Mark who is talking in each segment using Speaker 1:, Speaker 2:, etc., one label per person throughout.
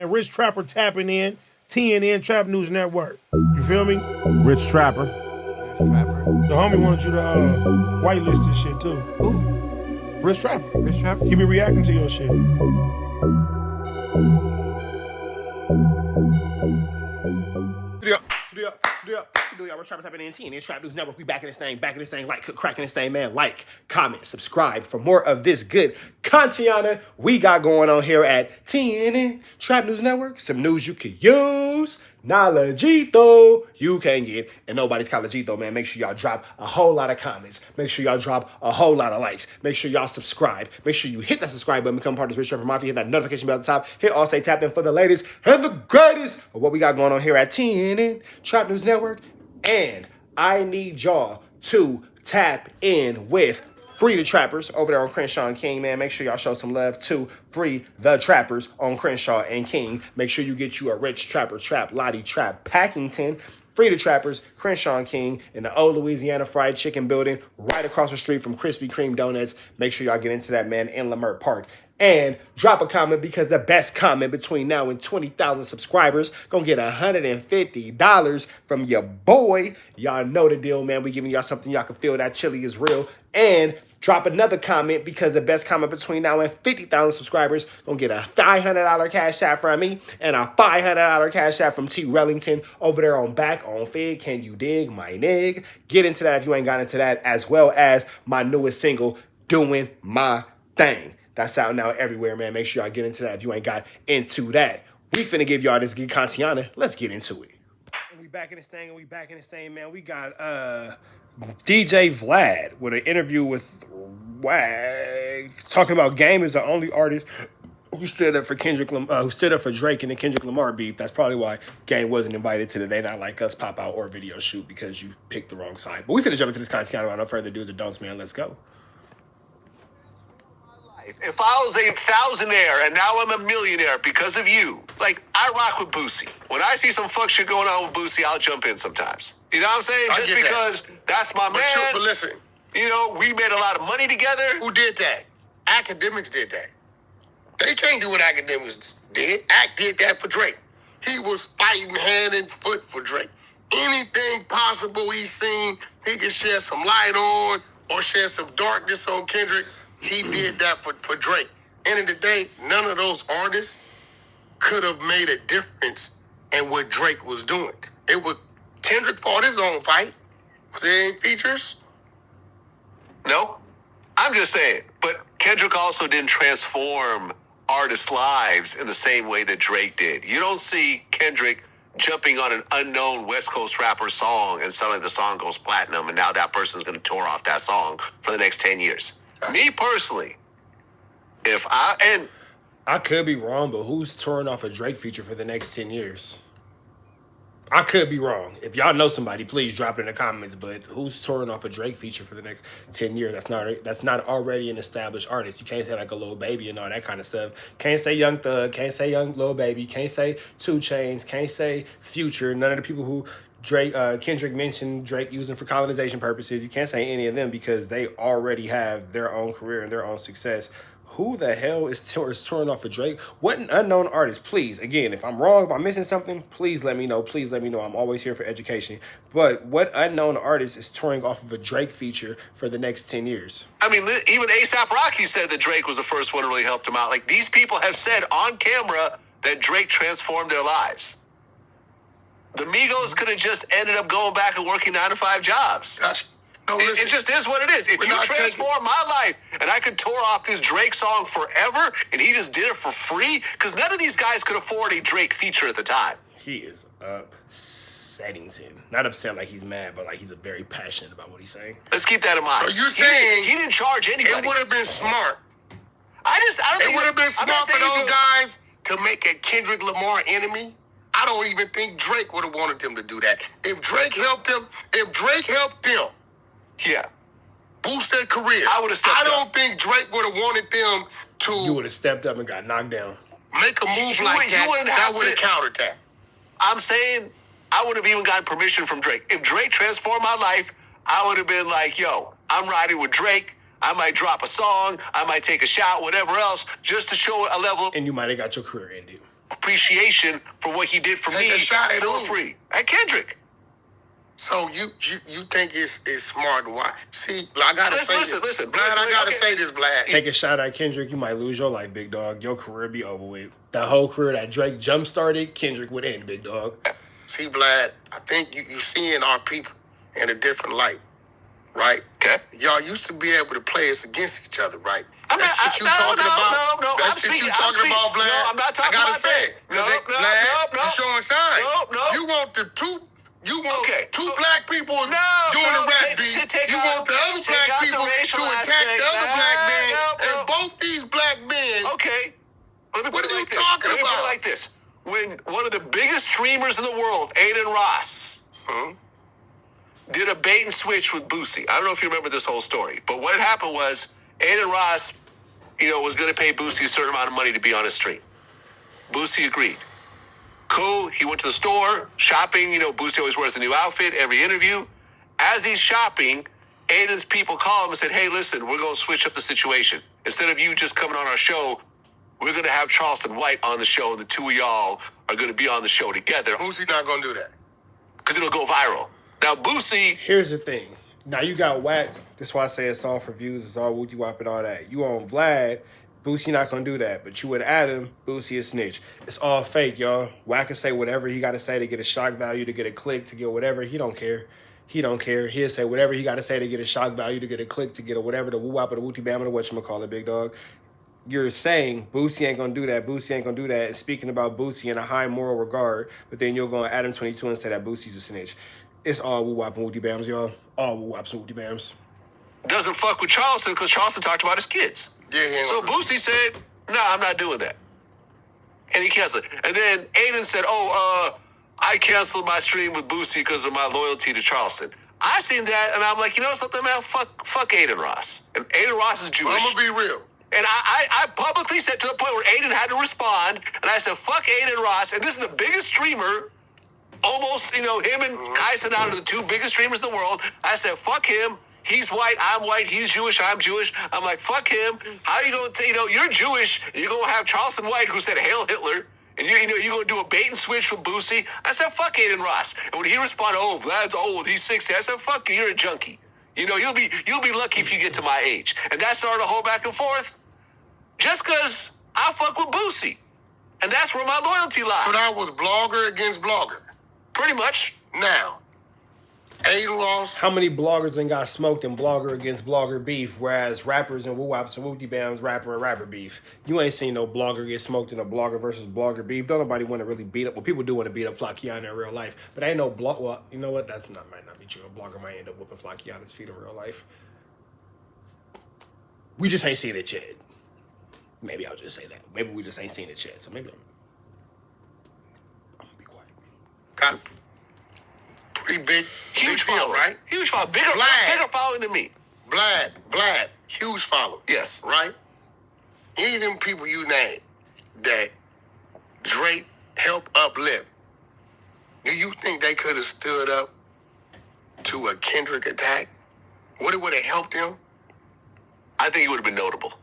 Speaker 1: And Rich Trapper tapping in, TNN Trap News Network. You feel me?
Speaker 2: Rich Trapper.
Speaker 1: The homie wanted you to whitelist this shit too.
Speaker 3: Who?
Speaker 1: Rich Trapper.
Speaker 3: Rich Trapper?
Speaker 1: He be reacting to your shit.
Speaker 4: Rich Trapper tapping in TNN Trap News Network. We back in this thing, like cracking this thing, man. Like, comment, subscribe for more of this good content we got going on here at TNN Trap News Network. Some news you can use. Knowledgeito you can get, and nobody's collegeito, man. Make sure y'all drop a whole lot of comments. Make sure y'all drop a whole lot of likes. Make sure y'all subscribe. Make sure you hit that subscribe button, become part of this Rich Trapper Mafia. Hit that notification bell at the top. Hit all say tap in for the latest and the greatest of what we got going on here at TNN Trap News Network. And I need y'all to tap in with Free the Trappers over there on Crenshaw and King, man. Make sure y'all show some love to Free the Trappers on Crenshaw and King. Make sure you get you a Rich Trapper Trap Lottie Trap Packington. Free the Trappers, Crenshaw and King in the old Louisiana Fried Chicken building right across the street from Krispy Kreme Donuts. Make sure y'all get into that, man, in Lamert Park. And drop a comment, because the best comment between now and 20,000 subscribers gonna get $150 from your boy. Y'all know the deal, man. We giving y'all something y'all can feel that chili is real. And drop another comment, because the best comment between now and 50,000 subscribers gonna get a $500 cash app from me and a $500 cash app from T. Rellington over there on Back on Fig. Can you dig, my nig? Get into that if you ain't got into that, as well as my newest single, Doing My Thing. That's out now everywhere, man. Make sure y'all get into that if you ain't got into that. We finna give y'all this good content. Let's get into it. And we back in this thing, man. We got DJ Vlad with an interview with Wack, talking about Game is the only artist who stood up for Drake and the Kendrick Lamar beef. That's probably why Game wasn't invited to the They Not Like Us pop out or video shoot, because you picked the wrong side. But we finna jump into this content without no further ado. The don'ts, man. Let's go.
Speaker 5: If I was a thousandaire and now I'm a millionaire because of you, like, I rock with Boosie. When I see some fuck shit going on with Boosie, I'll jump in sometimes. You know what I'm saying? Just because that's my man.
Speaker 6: But listen,
Speaker 5: you know, we made a lot of money together.
Speaker 6: who did that? Academics did that. They can't do what academics did. Act did that for Drake. He was fighting hand and foot for Drake. Anything possible he seen, he could shed some light on or shed some darkness on Kendrick. He did that for Drake. End of the day, none of those artists could have made a difference in what Drake was doing. Kendrick fought his own fight. Was there any features?
Speaker 5: No? I'm just saying. But Kendrick also didn't transform artists' lives in the same way that Drake did. You don't see Kendrick jumping on an unknown West Coast rapper song and suddenly the song goes platinum and now that person's going to tour off that song for the next 10 years. Me personally,
Speaker 4: I could be wrong, but who's touring off a Drake feature for the next 10 years? I could be wrong. If y'all know somebody, please drop it in the comments. But who's touring off a Drake feature for the next 10 years? That's not already an established artist. You can't say like a Lil Baby and all that kind of stuff. Can't say Young Thug. Can't say Young Lil Baby. Can't say 2 Chainz. Can't say Future. None of the people who Kendrick mentioned Drake using for colonization purposes. You can't say any of them because they already have their own career and their own success. Who the hell is touring off of Drake? What an unknown artist. Please, again, if I'm wrong, if I'm missing something, please let me know. Please let me know. I'm always here for education. But what unknown artist is touring off of a Drake feature for the next 10 years?
Speaker 5: I mean, even A$AP Rocky said that Drake was the first one to really help him out. Like, these people have said on camera that Drake transformed their lives. The Migos could have just ended up going back and working 9-to-5 jobs.
Speaker 6: Gotcha. No, listen,
Speaker 5: it just is what it is. If you transform my life and I could tour off this Drake song forever and he just did it for free, because none of these guys could afford a Drake feature at the time.
Speaker 4: He is upsetting. Not upset like he's mad, but like he's very passionate about what he's saying.
Speaker 5: Let's keep that in mind.
Speaker 6: So you're saying
Speaker 5: he didn't charge anybody.
Speaker 6: It would have been smart.
Speaker 5: I don't think
Speaker 6: it would have been smart for those guys to make a Kendrick Lamar enemy. I don't even think Drake would have wanted them to do that. If Drake helped them,
Speaker 5: yeah,
Speaker 6: boost their career,
Speaker 5: I would have stepped up.
Speaker 6: I don't think Drake would have wanted them to.
Speaker 4: You would have stepped up and got knocked down.
Speaker 6: Make a move like that. That would have countered that.
Speaker 5: I'm saying I would have even gotten permission from Drake. If Drake transformed my life, I would have been like, yo, I'm riding with Drake. I might drop a song. I might take a shot, whatever else, just to show a level.
Speaker 4: And you might have got your career ended.
Speaker 5: appreciation for what he did for
Speaker 6: Take
Speaker 5: me
Speaker 6: a shot at
Speaker 5: for
Speaker 6: who?
Speaker 5: free. At Kendrick.
Speaker 6: So you think it's smart and why? See, I gotta say this.
Speaker 5: Listen,
Speaker 6: Vlad, I gotta
Speaker 5: okay.
Speaker 6: say this, Vlad.
Speaker 1: Take a shot at Kendrick, you might lose your life, big dog. Your career be over with. That whole career that Drake jump started, Kendrick would end, big dog.
Speaker 6: See, Vlad, I think you seeing our people in a different light, right?
Speaker 5: Okay.
Speaker 6: Y'all used to be able to play us against each other, right?
Speaker 5: No,
Speaker 6: That shit you talking about.
Speaker 5: No.
Speaker 6: That shit you talking about, Vlad.
Speaker 5: No, I'm not talking
Speaker 6: I gotta
Speaker 5: about
Speaker 6: say
Speaker 5: that.
Speaker 6: it. Vlad, you showing signs.
Speaker 5: No.
Speaker 6: You want the two. You want
Speaker 5: Okay.
Speaker 6: two black people doing
Speaker 5: no,
Speaker 6: the rap
Speaker 5: take-
Speaker 6: beat.
Speaker 5: take
Speaker 6: You
Speaker 5: out-
Speaker 6: want the other
Speaker 5: take
Speaker 6: black
Speaker 5: out the
Speaker 6: people to
Speaker 5: racial
Speaker 6: attack
Speaker 5: aspect.
Speaker 6: the other black man.
Speaker 5: No.
Speaker 6: And both these black men.
Speaker 5: Okay. Let me put
Speaker 6: What
Speaker 5: it
Speaker 6: are you
Speaker 5: like this.
Speaker 6: talking
Speaker 5: Let me put
Speaker 6: about?
Speaker 5: it like this. When one of the biggest streamers in the world, Aidan Ross, did a bait and switch with Boosie. I don't know if you remember this whole story, but what had happened was Aidan Ross, was going to pay Boosie a certain amount of money to be on his stream. Boosie agreed. Cool. He went to the store, shopping. Boosie always wears a new outfit every interview. As he's shopping, Aidan's people call him and said, hey, listen, we're going to switch up the situation. Instead of you just coming on our show, we're going to have Charleston White on the show, and the two of y'all are going to be on the show together
Speaker 6: Boosie not gonna do that.
Speaker 5: because it'll go viral. Now, Boosie,
Speaker 1: Here's the thing. Now you got Wack. That's why I say it's all for views. It's all wooty wop and all that. You on Vlad, Boosie not gonna do that. But you with Adam, Boosie a snitch. It's all fake, y'all. Wack can say whatever he gotta say to get a shock value, to get a click, to get whatever. He don't care. He'll say whatever he gotta say to get a shock value, to get a click, to get a whatever, the woo wop or the wooty bam or the whatchamacallit, big dog. You're saying Boosie ain't gonna do that. Boosie ain't gonna do that. And speaking about Boosie in a high moral regard, but then you'll go on Adam 22 and say that Boosie's a snitch. It's all woo wop and wooty bams, y'all. All woo wops and wooty bams.
Speaker 5: doesn't fuck with Charleston because Charleston talked about his kids.
Speaker 6: Yeah, he ain't
Speaker 5: So
Speaker 6: gonna do
Speaker 5: Boosie said, nah, I'm not doing that. And he canceled it. And then Aidan said, I canceled my stream with Boosie because of my loyalty to Charleston. I seen that, and I'm like, you know something, man? Fuck Aidan Ross. And Aidan Ross is
Speaker 6: that.
Speaker 5: Jewish.
Speaker 6: I'm gonna be real.
Speaker 5: And I publicly said to the point where Aidan had to respond, and I said, fuck Aidan Ross. And this is the biggest streamer, almost, him and Kyson out of the two biggest streamers in the world. I said, fuck him. He's white, I'm white. He's Jewish, I'm Jewish. I'm like, fuck him. How are you going to, you're Jewish, and you're going to have Charleston White who said, Hail Hitler, and you're going to do a bait and switch with Boosie? I said, fuck Aidan Ross. And when he responded, Vlad's old, he's 60, I said, fuck you, you're a junkie. You'll be lucky if you get to my age. And that started a whole back and forth. Just because I fuck with Boosie. And that's where my loyalty lies.
Speaker 6: So that was blogger against blogger.
Speaker 5: Pretty much.
Speaker 6: Now, Aidan Ross.
Speaker 1: How many bloggers ain't got smoked in blogger against blogger beef, whereas rappers and woo-wops and wooty bams, rapper and rapper beef? You ain't seen no blogger get smoked in a blogger versus blogger beef. Don't nobody want to really beat up. Well, people do want to beat up Flacciana in real life, but ain't no blog. Well, you know what? Might not be true. A blogger might end up whooping Flacciana's feet in real life. We just ain't seen it yet. Maybe I'll just say that. Maybe we just ain't seen it yet. So maybe I'm gonna be quiet.
Speaker 6: Got pretty big,
Speaker 5: Huge
Speaker 6: big deal,
Speaker 5: following.
Speaker 6: right?
Speaker 5: Huge following. Bigger following than me.
Speaker 6: Vlad, huge follow.
Speaker 5: Yes.
Speaker 6: Right? Any of them people you name that Drake helped uplift, do you think they could have stood up to a Kendrick attack? Would it have helped them?
Speaker 5: I think it would have been notable.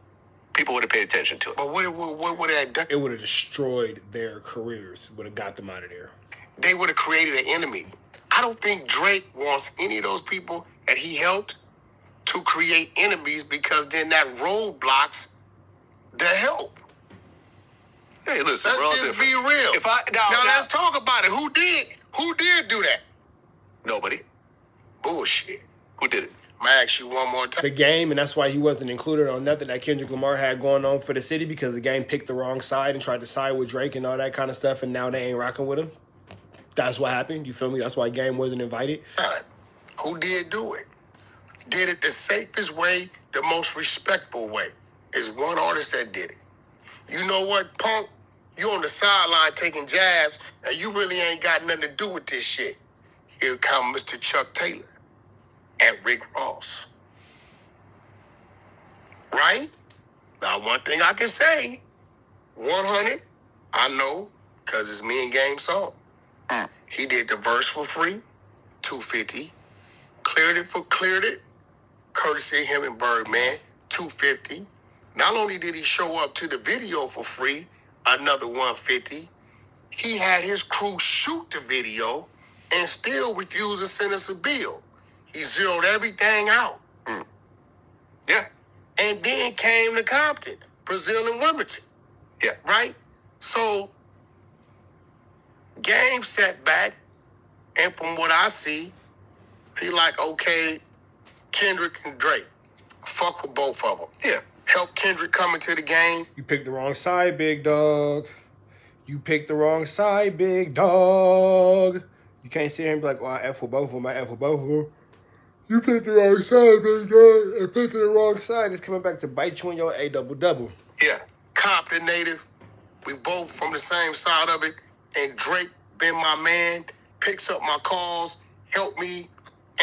Speaker 5: People would have paid attention to it.
Speaker 6: But what would it have done?
Speaker 1: It would have destroyed their careers. Would have got them out of there.
Speaker 6: They would have created an enemy. I don't think Drake wants any of those people that he helped to create enemies because then that roadblocks the help.
Speaker 5: Hey, listen,
Speaker 6: Let's
Speaker 5: we're all
Speaker 6: just
Speaker 5: different.
Speaker 6: be real.
Speaker 5: Now,
Speaker 6: Let's talk about it. Who did do that?
Speaker 5: Nobody.
Speaker 6: Bullshit.
Speaker 5: Who did it?
Speaker 6: I'm gonna ask you one more time.
Speaker 1: The game, and that's why he wasn't included on nothing that Kendrick Lamar had going on for the city, because the game picked the wrong side and tried to side with Drake and all that kind of stuff, and now they ain't rocking with him. That's what happened. You feel me? That's why Game wasn't invited.
Speaker 6: Who did do it? Did it the safest way, the most respectful way. Is one artist that did it. You know what, Punk? You on the sideline taking jabs, and you really ain't got nothing to do with this shit. Here comes Mr. Chuck Taylor and Rick Ross. Right? Now, one thing I can say, 100, I know, because it's me and Game song. He did the verse for free, 250. Cleared it, courtesy of him and Birdman, 250. Not only did he show up to the video for free, another 150. he had his crew shoot the video and still refused to send us a bill. He zeroed everything out.
Speaker 5: Yeah.
Speaker 6: And then came to Compton, Brazil and Wilmington.
Speaker 5: Yeah.
Speaker 6: Right? So, game set back, and from what I see, he like, okay, Kendrick and Drake. Fuck with both of them.
Speaker 5: Yeah.
Speaker 6: Help Kendrick come into the game.
Speaker 1: You picked the wrong side, big dog. You picked the wrong side, big dog. You can't sit here and be like, oh, I F with both of them, I F with both of them. You picked the wrong side, big dog. And picked the wrong side. It's coming back to bite you in your A-double-double.
Speaker 5: Yeah.
Speaker 6: Compton native. We both from the same side of it. And Drake been my man, picks up my calls, help me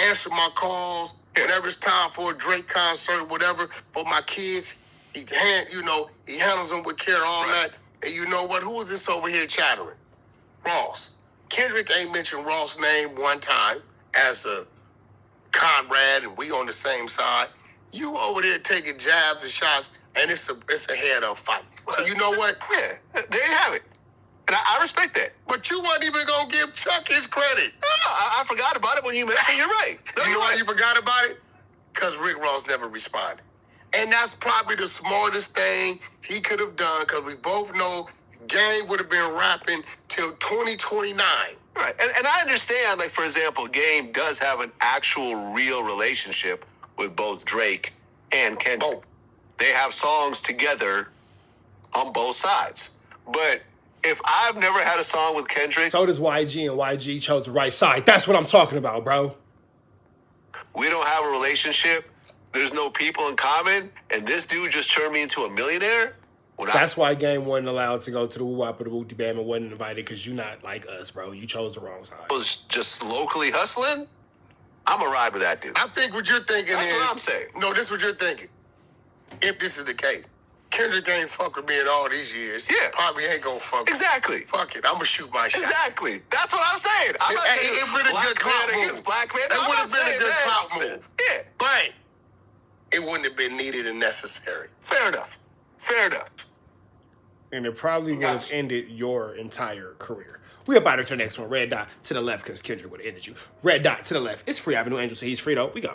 Speaker 6: answer my calls. Whenever it's time for a Drake concert, whatever, for my kids, he handles them with care, all that. And you know what? Who is this over here chattering? Ross. Kendrick ain't mentioned Ross' name one time as a comrade, and we on the same side. You over there taking jabs and shots, and it's a head-up fight. So you know what?
Speaker 5: Yeah. There you have it. And I respect that.
Speaker 6: But you weren't even gonna give Chuck his credit.
Speaker 5: No, I forgot about it when you mentioned. You're right. No,
Speaker 6: You know
Speaker 5: you're
Speaker 6: why
Speaker 5: right.
Speaker 6: you forgot about it? Because Rick Ross never responded. And that's probably the smartest thing he could have done, because we both know Game would have been rapping till 2029.
Speaker 5: Right. And I understand, like, for example, Game does have an actual real relationship with both Drake and Kendrick.
Speaker 6: Both.
Speaker 5: They have songs together on both sides. But if I've never had a song with Kendrick,
Speaker 1: So does YG, and YG chose the right side. That's what I'm talking about, bro.
Speaker 5: we don't have a relationship, there's no people in common, and this dude just turned me into a millionaire? When
Speaker 1: That's why Game wasn't allowed to go to the Woo-Wop or the Wooty Bam and wasn't invited, because you're not like us, bro. You chose the wrong side.
Speaker 5: I was just locally hustling, I'm going to ride with that dude.
Speaker 6: I think what you're thinking
Speaker 5: That's
Speaker 6: is...
Speaker 5: what I'm saying.
Speaker 6: No, this is what you're thinking. If this is the case, Kendrick ain't fuck with me in all these years.
Speaker 5: Yeah.
Speaker 6: Probably ain't gonna fuck with me.
Speaker 5: Exactly.
Speaker 6: Fuck it, I'm gonna shoot my shot.
Speaker 5: Exactly. That's what I'm saying. I'm not saying
Speaker 6: It would have
Speaker 5: black
Speaker 6: good clout
Speaker 5: man
Speaker 6: move.
Speaker 5: against black man.
Speaker 6: It
Speaker 5: I'm
Speaker 6: would
Speaker 5: not
Speaker 6: have been a
Speaker 5: saying
Speaker 6: good
Speaker 5: that.
Speaker 6: clout move.
Speaker 5: Yeah.
Speaker 6: But it wouldn't have been needed and necessary.
Speaker 5: Fair enough. Fair enough.
Speaker 1: And it probably would have ended your entire career. We about to the next one. Red dot to the left, because Kendrick would have ended you. Red dot to the left. It's free Avenue Angel, so he's free though. We go.